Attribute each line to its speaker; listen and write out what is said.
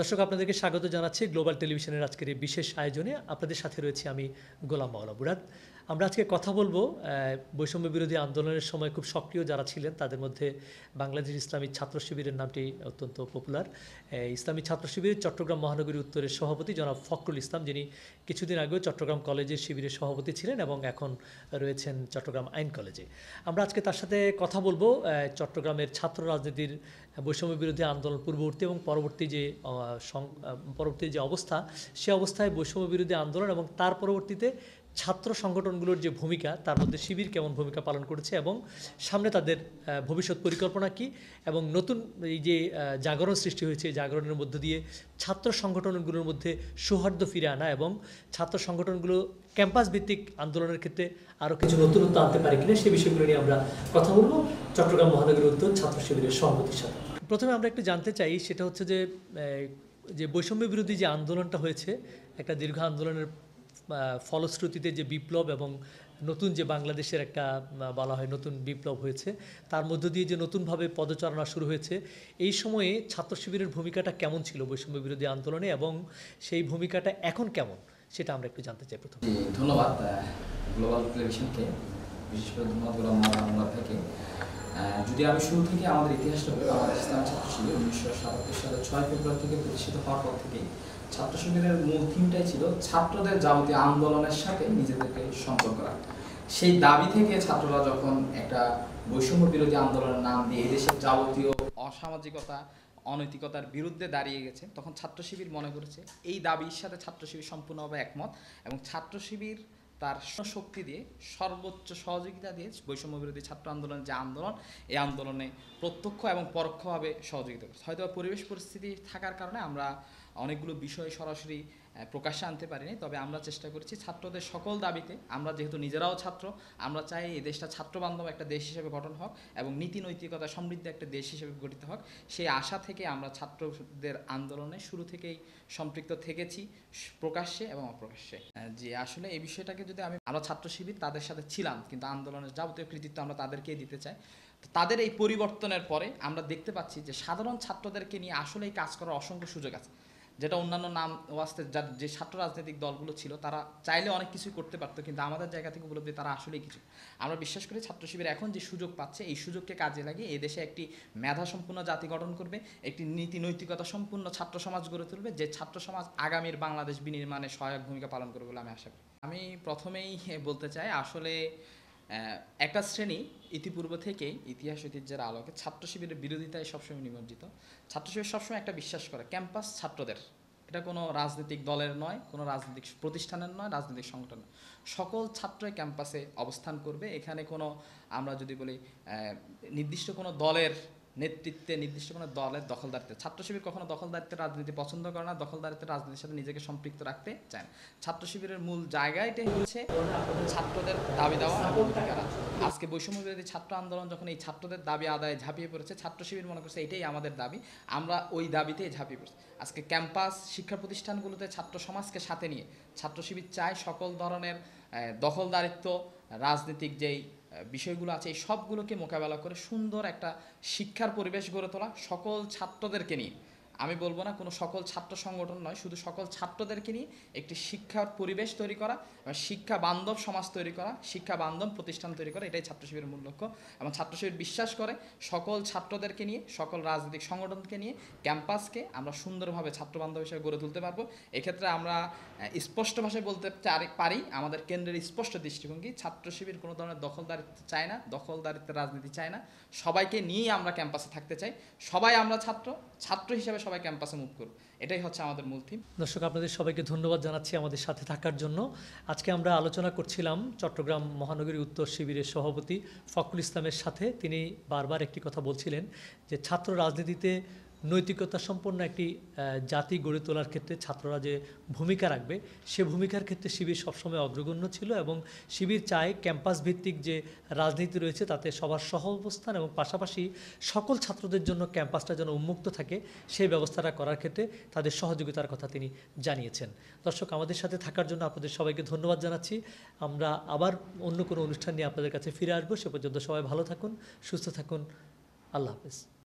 Speaker 1: দর্শক আপনাদেরকে স্বাগত জানাচ্ছি গ্লোবাল টেলিভিশনের আজকের এই বিশেষ আয়োজনে। আপনাদের সাথে রয়েছি আমি গোলাম মাওলা মুরাদ। আমরা আজকে কথা বলবো বৈষম্য বিরোধী আন্দোলনের সময় খুব সক্রিয় যারা ছিলেন তাদের মধ্যে বাংলাদেশ ইসলামী ছাত্র শিবিরের নামটি অত্যন্ত পপুলার। ইসলামী ছাত্র শিবিরের চট্টগ্রাম মহানগরী উত্তরের সভাপতি জনাব ফখরুল ইসলাম, যিনি কিছুদিন আগেও চট্টগ্রাম কলেজের শিবিরের সভাপতি ছিলেন এবং এখন রয়েছেন চট্টগ্রাম আইন কলেজে। আমরা আজকে তার সাথে কথা বলবো চট্টগ্রামের ছাত্র রাজনীতির বৈষম্য বিরোধী আন্দোলন পূর্ববর্তী এবং পরবর্তী যে অবস্থা, সে অবস্থায় বৈষম্য বিরোধী আন্দোলন এবং তার পরবর্তীতে ছাত্র সংগঠনগুলোর যে ভূমিকা, তার মধ্যে শিবির কেমন ভূমিকা পালন করেছে এবং সামনে তাদের ভবিষ্যৎ পরিকল্পনা কি, এবং নতুন এই যে জাগরণ সৃষ্টি হয়েছে, জাগরণের মধ্য দিয়ে ছাত্র সংগঠনগুলোর মধ্যে সৌহার্দ্য ফিরে আনা এবং ছাত্র সংগঠনগুলো ক্যাম্পাস ভিত্তিক আন্দোলনের ক্ষেত্রে আরও কিছু নতুনত্ব আনতে পারে কিনা, সে বিষয়গুলো নিয়ে আমরা কথা বলবো চট্টগ্রাম মহানগরী উত্তর ছাত্র শিবিরের সভাপতির সাথে। প্রথমে আমরা একটু জানতে চাই, সেটা হচ্ছে যে বৈষম্য বিরোধী যে আন্দোলনটা হয়েছে, একটা দীর্ঘ আন্দোলনের ফলশ্রুতিতে যে বিপ্লব এবং নতুন যে বাংলাদেশের একটা বলা হয় নতুন বিপ্লব হয়েছে, তার মধ্য দিয়ে যে নতুনভাবে পদচারণা শুরু হয়েছে, এই সময়ে ছাত্র শিবিরের ভূমিকাটা কেমন ছিল বৈষম্য বিরোধী আন্দোলনে এবং সেই ভূমিকাটা এখন কেমন, সেটা আমরা একটু জানতে চাই প্রথমে।
Speaker 2: ধন্যবাদ গ্লোবাল টেলিভিশনকে, বিশেষ করে ধন্যবাদ গোলাম মাওলা থেকে। যদি আমি শুরু থেকে আমাদের ইতিহাসটা বলি, আমাদের ইসলামী ছাত্র শিবির 1977 সালের 6 ফেব্রুয়ারি থেকে প্রতিষ্ঠিত হওয়ার পর থেকেই ছাত্র শিবিরের মূল থিমটাই ছিল ছাত্রদের যাবতীয় আন্দোলনের সাথে নিজেদেরকে সম্পর্ক রাখা। সেই দাবি থেকে ছাত্ররা যখন একটা বৈষম্য বিরোধী আন্দোলনের নাম দিয়ে এদেশের যাবতীয় অসামাজিকতা, অনৈতিকতার বিরুদ্ধে দাঁড়িয়ে গেছে, তখন ছাত্র শিবির মনে করেছে এই দাবির সাথে ছাত্র শিবির সম্পূর্ণভাবে একমত এবং ছাত্র শিবির তার শক্তি দিয়ে, সর্বোচ্চ সহযোগিতা দিয়ে বৈষম্য বিরোধী ছাত্র আন্দোলনের যে আন্দোলন, এই আন্দোলনে প্রত্যক্ষ এবং পরোক্ষভাবে সহযোগিতা করছে। হয়তো পরিবেশ পরিস্থিতি থাকার কারণে আমরা অনেকগুলো বিষয় সরাসরি প্রকাশ্যে আনতে পারিনি, তবে আমরা চেষ্টা করেছি ছাত্রদের সকল দাবিতে। আমরা যেহেতু নিজেরাও ছাত্র, আমরা চাই এই দেশটা ছাত্রবান্ধব একটা দেশ হিসেবে গঠন হোক এবং নীতি নৈতিকতা সমৃদ্ধ একটা দেশ হিসেবে গঠিত হোক। সেই আশা থেকে আমরা ছাত্রদের আন্দোলনে শুরু থেকেই সম্পৃক্ত থেকেছি, প্রকাশ্যে এবং অপ্রকাশ্যে। যে আসলে এই বিষয়টাকে যদি আমরা ছাত্র শিবির তাদের সাথে ছিলাম, কিন্তু আন্দোলনের যাবতীয় কৃতিত্ব আমরা তাদেরকেই দিতে চাই। তাদের এই পরিবর্তনের পরে আমরা দেখতে পাচ্ছি যে সাধারণ ছাত্রদেরকে নিয়ে আসলেই কাজ করার অসংখ্য সুযোগ আছে, যেটা অন্যান্য নাম ওয়াস্তে যে ছাত্র রাজনৈতিক দলগুলো ছিল তারা চাইলে অনেক কিছুই করতে পারতো, কিন্তু আমাদের জায়গা থেকে উপলব্ধি তারা আসলেই কিছু। আমরা বিশ্বাস করি ছাত্র শিবির এখন যে সুযোগ পাচ্ছে, এই সুযোগকে কাজে লাগিয়ে এই দেশে একটি মেধা সম্পূর্ণ জাতি গঠন করবে, একটি নীতি নৈতিকতা সম্পূর্ণ ছাত্র সমাজ গড়ে তুলবে, যে ছাত্র সমাজ আগামীর বাংলাদেশ বিনির্মাণে সহায়ক ভূমিকা পালন করবে বলে আমি আশা করি। আমি প্রথমেই বলতে চাই, আসলে একটা শ্রেণী ইতিপূর্ব থেকেই ইতিহাস ঐতিহ্যের আলোকে ছাত্র শিবিরের বিরোধিতায় সবসময় নিমজ্জিত। ছাত্র শিবির সবসময় একটা বিশ্বাস করে ক্যাম্পাস ছাত্রদের, এটা কোনো রাজনৈতিক দলের নয়, কোনো রাজনৈতিক প্রতিষ্ঠানের নয়, রাজনৈতিক সংগঠন নয়, সকল ছাত্রই ক্যাম্পাসে অবস্থান করবে। এখানে কোনো, আমরা যদি বলি নির্দিষ্ট কোনো দলের নেতৃত্বে, নির্দিষ্ট কোনো দলের দখলদারিত্বে, ছাত্র শিবির কখনো দখলদারিত্বের রাজনীতি পছন্দ করে না, দখলদারিত্বের রাজনীতির সাথে নিজেকে সম্পৃক্ত রাখতে চায় না। ছাত্র শিবিরের মূল জায়গাটাই হচ্ছে ছাত্রদের দাবি দেওয়া এবং অধিকার। আজকে বৈষম্য বিরোধী ছাত্র আন্দোলন যখন এই ছাত্রদের দাবি আদায়ে ঝাঁপিয়ে পড়েছে, ছাত্র শিবির মনে করছে এটাই আমাদের দাবি, আমরা ওই দাবিতেই ঝাঁপিয়ে পড়ছি। আজকে ক্যাম্পাস শিক্ষা প্রতিষ্ঠানগুলোতে ছাত্র সমাজকে সাথে নিয়ে ছাত্র শিবির চায় সকল ধরনের দখলদারিত্ব, রাজনৈতিক যেই বিষয়গুলো আছে, এই সবগুলোকে মোকাবেলা করে সুন্দর একটা শিক্ষার পরিবেশ গড়ে তোলা সকল ছাত্রদেরকে নিয়ে। আমি বলবো না কোনো সকল ছাত্র সংগঠন নয়, শুধু সকল ছাত্রদেরকে নিয়ে একটি শিক্ষার পরিবেশ তৈরি করা, শিক্ষা বান্ধব সমাজ তৈরি করা, শিক্ষা বান্ধব প্রতিষ্ঠান তৈরি করা, এটাই ছাত্র শিবিরের মূল লক্ষ্য। এবং ছাত্র শিবির বিশ্বাস করে সকল ছাত্রদেরকে নিয়ে, সকল রাজনৈতিক সংগঠনকে নিয়ে ক্যাম্পাসকে আমরা সুন্দরভাবে ছাত্রবান্ধব হিসেবে গড়ে তুলতে পারবো। এক্ষেত্রে আমরা স্পষ্ট ভাষায় বলতে পারি, আমাদের কেন্দ্রের স্পষ্ট দৃষ্টিভঙ্গি, ছাত্র শিবির কোনো ধরনের দখলদারিত্ব চায় না, দখলদারিত্বের রাজনীতি চায় না, সবাইকে নিয়েই আমরা ক্যাম্পাসে থাকতে চাই। সবাই আমরা ছাত্র হিসেবে সবাই ক্যাম্পাসে মুভ করব, এটাই হচ্ছে আমাদের মূল থিম।
Speaker 1: দর্শক আপনাদের সবাইকে ধন্যবাদ জানাচ্ছি আমাদের সাথে থাকার জন্য। আজকে আমরা আলোচনা করছিলাম চট্টগ্রাম মহানগরী উত্তর শিবিরের সভাপতি ফখরুল ইসলামের সাথে। তিনি বারবার একটি কথা বলছিলেন যে ছাত্র রাজনীতিতে নৈতিকতা সম্পন্ন একটি জাতি গড়ে তোলার ক্ষেত্রে ছাত্ররা যে ভূমিকা রাখবে, সে ভূমিকার ক্ষেত্রে শিবির সবসময় অগ্রগণ্য ছিল এবং শিবির চায় ক্যাম্পাস ভিত্তিক যে রাজনীতি রয়েছে তাতে সবার সহ অবস্থান এবং পাশাপাশি সকল ছাত্রদের জন্য ক্যাম্পাসটা যেন উন্মুক্ত থাকে, সেই ব্যবস্থাটা করার ক্ষেত্রে তাদের সহযোগিতার কথা তিনি জানিয়েছেন। দর্শক, আমাদের সাথে থাকার জন্য আপনাদের সবাইকে ধন্যবাদ জানাচ্ছি। আমরা আবার অন্য কোনো অনুষ্ঠান নিয়ে আপনাদের কাছে ফিরে আসবো। সে পর্যন্ত সবাই ভালো থাকুন, সুস্থ থাকুন। আল্লাহ হাফেজ।